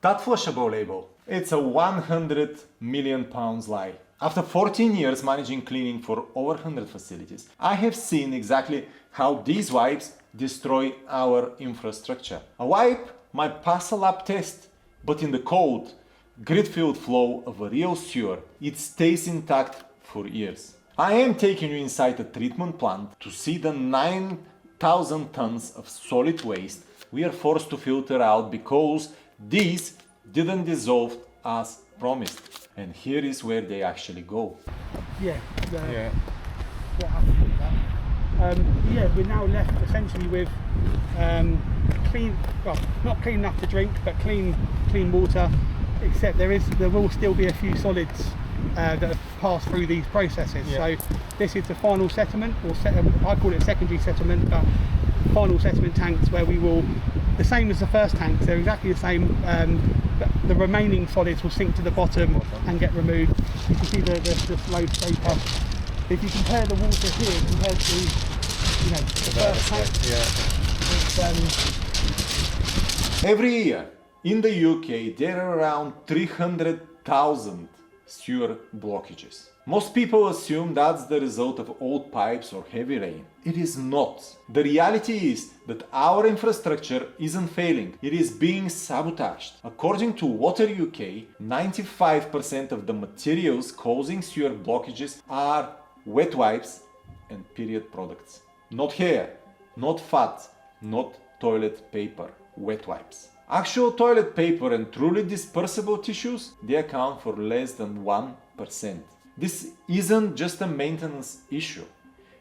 That Flushable label, it's a 100 million pounds lie. After 14 years managing cleaning for over 100 facilities, I have seen exactly how these wipes destroy our infrastructure. A wipe might pass a lab test, but in the cold, grid-filled flow of a real sewer, it stays intact for years. I am taking you inside a treatment plant to see the 9,000 tons of solid waste we are forced to filter out because these didn't dissolve as promised. And here is where they actually go. Yeah. What happened with that? We're now left essentially with clean, well, not clean enough to drink, but clean water. Except there will still be a few solids that have passed through these processes. So this is the final settlement, or I call it secondary settlement, but final settlement tanks where we will, the same as the first tanks, they're exactly the same, but the remaining solids will sink to the bottom and get removed. You can see the slow scraper. If you compare the water here compared to the first tank, Every year in the UK there are around 300,000 sewer blockages. Most people assume that's the result of old pipes or heavy rain. It is not. The reality is that our infrastructure isn't failing, it is being sabotaged. According to Water UK, 95% of the materials causing sewer blockages are wet wipes and period products. Not hair, not fat, not toilet paper, wet wipes. Actual toilet paper and truly dispersible tissues, they account for less than 1%. This isn't just a maintenance issue.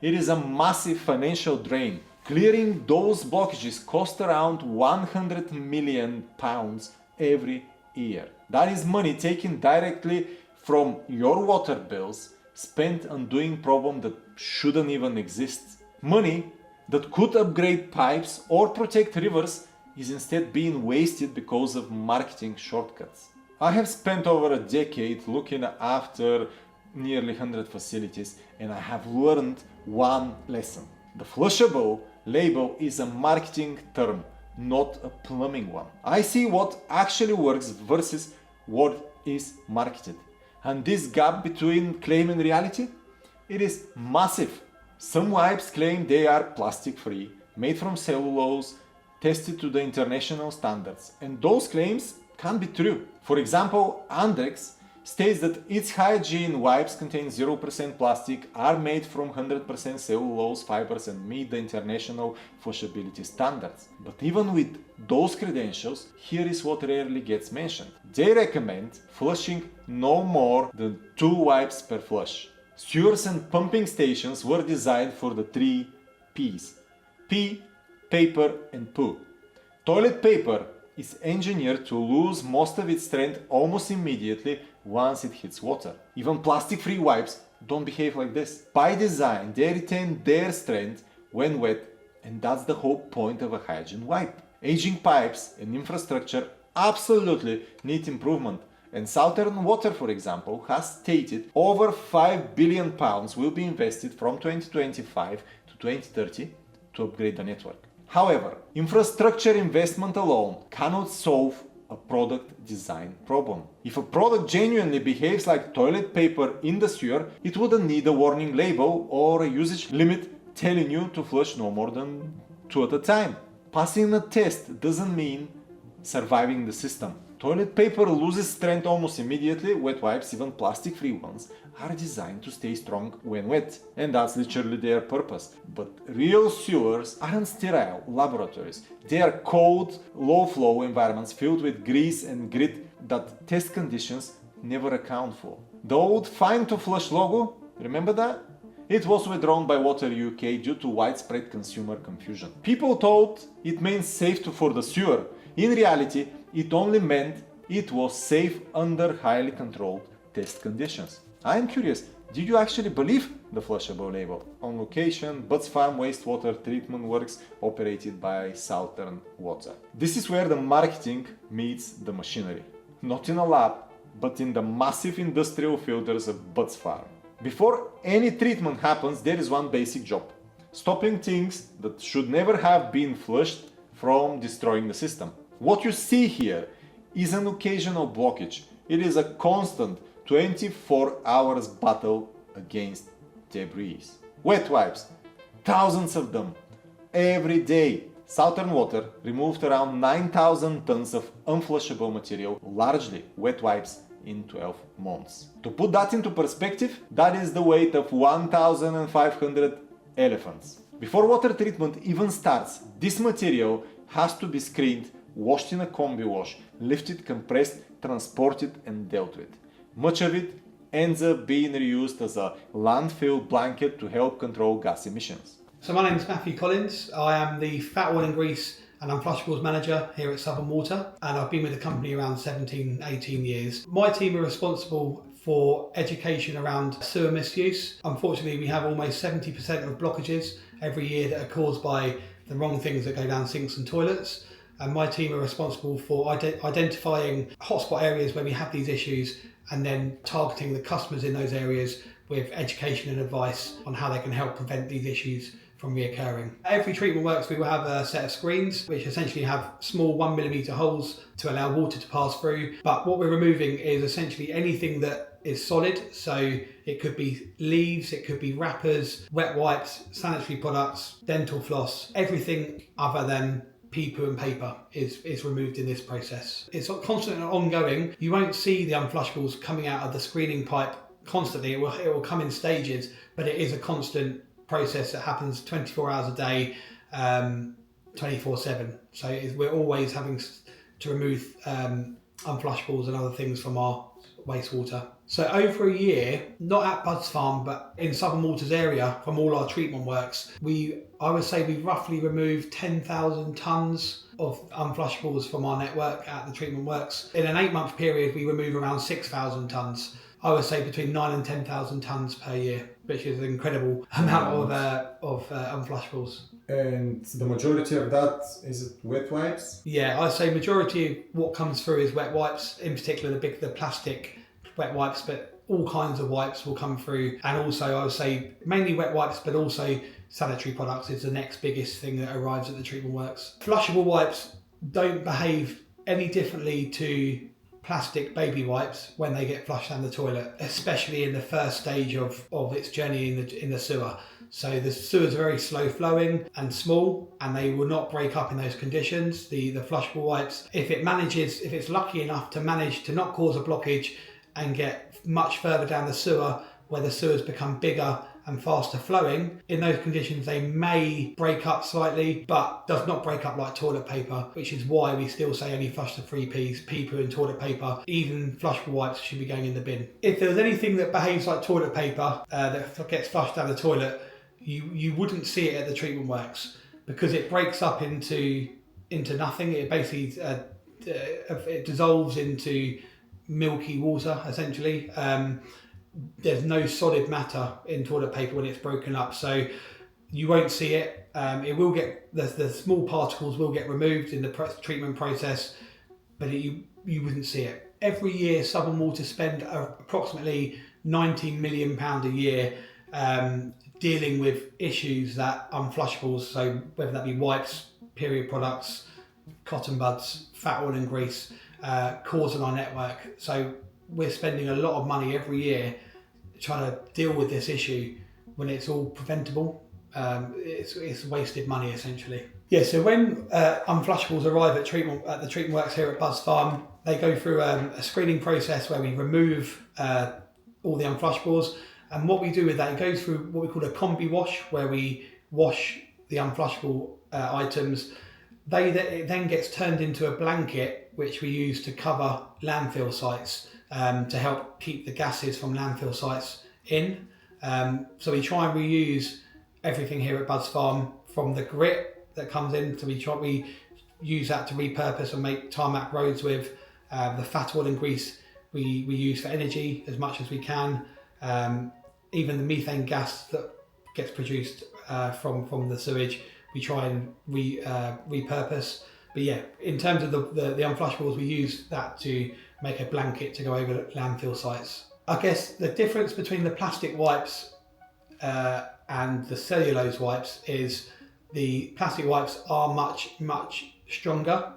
It is a massive financial drain. Clearing those blockages costs around 100 million pounds every year. That is money taken directly from your water bills, spent on doing problems that shouldn't even exist. Money that could upgrade pipes or protect rivers is instead being wasted because of marketing shortcuts. I have spent over a decade looking after nearly 100 facilities and I have learned one lesson. The Flushable label is a marketing term, not a plumbing one. I see what actually works versus what is marketed. And this gap between claim and reality, it is massive. Some wipes claim they are plastic free, made from cellulose, tested to the international standards, and those claims can be true. For example, Andrex states that its hygiene wipes contain 0% plastic, are made from 100% cellulose fibers and meet the international flushability standards. But even with those credentials, here is what rarely gets mentioned. They recommend flushing no more than 2 wipes per flush. Sewers and pumping stations were designed for the 3 P's. P, paper and poo. Toilet paper is engineered to lose most of its strength almost immediately once it hits water. Even plastic-free wipes don't behave like this. By design, they retain their strength when wet, and that's the whole point of a hygiene wipe. Aging pipes and infrastructure absolutely need improvement, and Southern Water, for example, has stated over £5 billion will be invested from 2025 to 2030 to upgrade the network. However, infrastructure investment alone cannot solve a product design problem. If a product genuinely behaves like toilet paper in the sewer, it wouldn't need a warning label or a usage limit telling you to flush no more than 2 at a time. Passing a test doesn't mean surviving the system. Toilet paper loses strength almost immediately. Wet wipes, even plastic-free ones, are designed to stay strong when wet, and that's literally their purpose. But real sewers aren't sterile laboratories. They are cold, low-flow environments filled with grease and grit that test conditions never account for. The old Fine to Flush logo, remember that? It was withdrawn by Water UK due to widespread consumer confusion. People thought it meant safe for the sewer. In reality, it only meant it was safe under highly controlled test conditions. I am curious, did you actually believe the Flushable label? On location, Butts Farm Wastewater Treatment Works operated by Southern Water. This is where the marketing meets the machinery. Not in a lab, but in the massive industrial filters of Butts Farm. Before any treatment happens, there is one basic job: stopping things that should never have been flushed from destroying the system. What you see here is an occasional blockage. It is a constant 24 hours battle against debris. Wet wipes, thousands of them, every day. Southern Water removed around 9,000 tons of unflushable material, largely wet wipes, in 12 months. To put that into perspective, that is the weight of 1,500 elephants. Before water treatment even starts, this material has to be screened, washed in a combi wash, lifted, compressed, transported and dealt with. Much of it ends up being reused as a landfill blanket to help control gas emissions. So my name is Matthew Collins. I am the Fat Oil and Grease and Unflushables Manager here at Southern Water, and I've been with the company around 17, 18 years. My team are responsible for education around sewer misuse. Unfortunately, we have almost 70% of blockages every year that are caused by the wrong things that go down sinks and toilets. And my team are responsible for identifying hotspot areas where we have these issues and then targeting the customers in those areas with education and advice on how they can help prevent these issues from reoccurring. At every treatment works, we will have a set of screens which essentially have small 1mm holes to allow water to pass through. But what we're removing is essentially anything that is solid. So it could be leaves, it could be wrappers, wet wipes, sanitary products, dental floss, everything other than pee, poo and paper is removed in this process. It's constant and ongoing. You won't see the unflushables coming out of the screening pipe constantly. It will come in stages, but it is a constant process that happens 24 hours a day, 24/7. So we're always having to remove unflushables and other things from our wastewater. So over a year, not at Bud's Farm, but in Southern Water's area from all our treatment works, I would say we roughly removed 10,000 tonnes of unflushables from our network at the treatment works. In an 8-month period, we remove around 6,000 tonnes. I would say between 9,000 and 10,000 tonnes per year, which is an incredible amount of unflushables. And the majority of that, is it wet wipes? Yeah, I'd say majority of what comes through is wet wipes, in particular the plastic wet wipes, but all kinds of wipes will come through. And also I would say mainly wet wipes, but also sanitary products is the next biggest thing that arrives at the treatment works. Flushable wipes don't behave any differently to plastic baby wipes when they get flushed down the toilet, especially in the first stage of its journey in the sewer. So the sewers are very slow flowing and small, and they will not break up in those conditions. The flushable wipes, if it's lucky enough to manage to not cause a blockage and get much further down the sewer where the sewers become bigger and faster flowing, in those conditions they may break up slightly, but does not break up like toilet paper, which is why we still say only flush the 3 Ps, pee, poo and toilet paper. Even flushable wipes should be going in the bin. If there's anything that behaves like toilet paper that gets flushed down the toilet, you wouldn't see it at the treatment works because it breaks up into nothing. It basically it dissolves into milky water essentially. There's no solid matter in toilet paper when it's broken up, so you won't see it. It will get the small particles will get removed in the treatment process, but you wouldn't see it. Every year, Southern Water spend approximately £19 million a year dealing with issues that unflushables, so whether that be wipes, period products, cotton buds, fat oil and grease, cause in our network. So we're spending a lot of money every year trying to deal with this issue when it's all preventable. It's wasted money essentially. Yeah, so when unflushables arrive at the treatment works here at Bud's Farm, they go through a screening process where we remove all the unflushables. And what we do with that, it goes through what we call a combi wash, where we wash the unflushable items. It then gets turned into a blanket, which we use to cover landfill sites to help keep the gases from landfill sites in. So we try and reuse everything here at Bud's Farm, from the grit that comes in. So we use that to repurpose and make tarmac roads with. The fat oil and grease we use for energy as much as we can. Even the methane gas that gets produced from the sewage, we try and repurpose. But yeah, in terms of the unflushables, we use that to make a blanket to go over landfill sites. I guess the difference between the plastic wipes and the cellulose wipes is the plastic wipes are much stronger,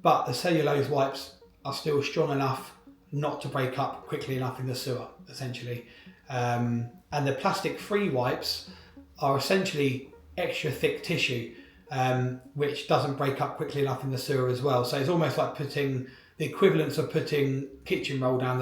but the cellulose wipes are still strong enough not to break up quickly enough in the sewer, essentially. And the plastic-free wipes are essentially extra thick tissue, which doesn't break up quickly enough in the sewer as well. So it's almost like putting the equivalence of putting kitchen roll down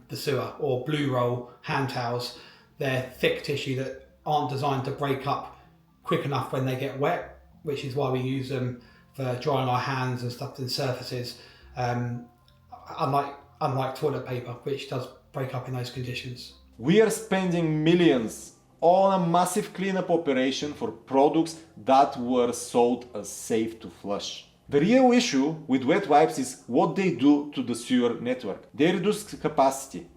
the sewer, or blue roll hand towels. They're thick tissue that aren't designed to break up quick enough when they get wet, which is why we use them for drying our hands and stuff in surfaces. Unlike toilet paper, which does break up in those conditions. We are spending millions on a massive cleanup operation for products that were sold as safe to flush. The real issue with wet wipes is what they do to the sewer network. They reduce capacity,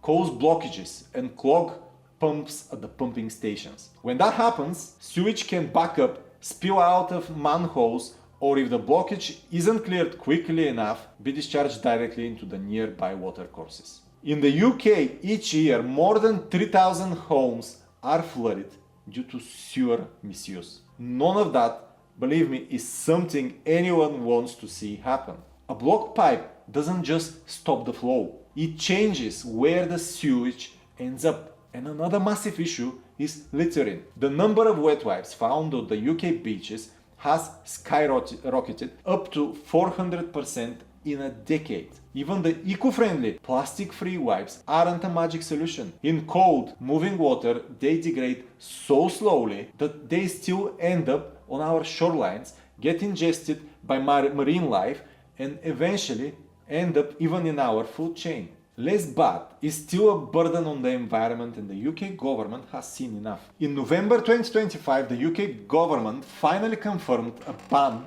cause blockages, and clog pumps at the pumping stations. When that happens, sewage can back up, spill out of manholes, or if the blockage isn't cleared quickly enough, be discharged directly into the nearby watercourses. In the UK, each year more than 3,000 homes are flooded due to sewer misuse. None of that, believe me, is something anyone wants to see happen. A blocked pipe doesn't just stop the flow, it changes where the sewage ends up. And another massive issue is littering. The number of wet wipes found on the UK beaches has skyrocketed up to 400% in a decade. Even the eco-friendly plastic-free wipes aren't a magic solution. In cold, moving water, they degrade so slowly that they still end up on our shorelines, get ingested by marine life, and eventually end up even in our food chain. Less bad is still a burden on the environment, and the UK government has seen enough. In November 2025, the UK government finally confirmed a ban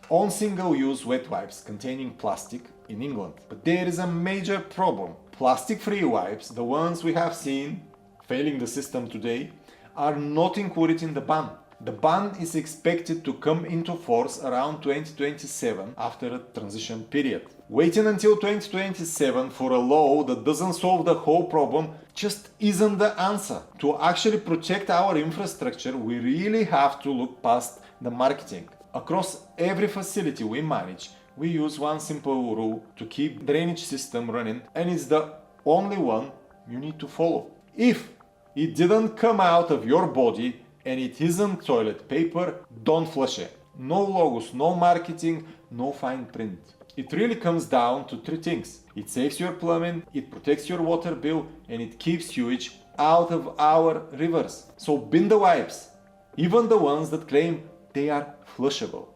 on single-use wet wipes containing plastic in England. But there is a major problem. Plastic-free wipes, the ones we have seen failing the system today, are not included in the ban. The ban is expected to come into force around 2027 after a transition period. Waiting until 2027 for a law that doesn't solve the whole problem just isn't the answer. To actually protect our infrastructure, we really have to look past the marketing. Across every facility we manage, we use one simple rule to keep the drainage system running, and it's the only one you need to follow. If it didn't come out of your body and it isn't toilet paper, don't flush it. No logos, no marketing, no fine print. It really comes down to three things. It saves your plumbing, it protects your water bill, and it keeps sewage out of our rivers. So bin the wipes, even the ones that claim they are flushable.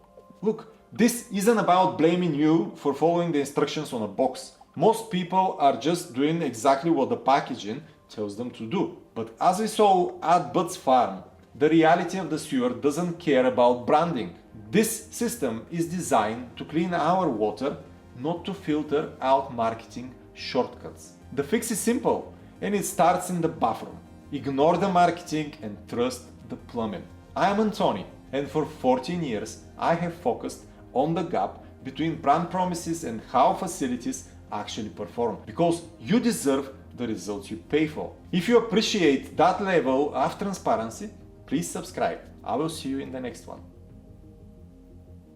Look, this isn't about blaming you for following the instructions on a box. Most people are just doing exactly what the packaging tells them to do. But as we saw at Bud's farm, the reality of the sewer doesn't care about branding. This system is designed to clean our water, not to filter out marketing shortcuts. The fix is simple, and it starts in the bathroom. Ignore the marketing and trust the plumbing. I am Antoni, and for 14 years I have focused on the gap between brand promises and how facilities actually perform, because you deserve the results you pay for. If you appreciate that level of transparency, please subscribe. I will see you in the next one.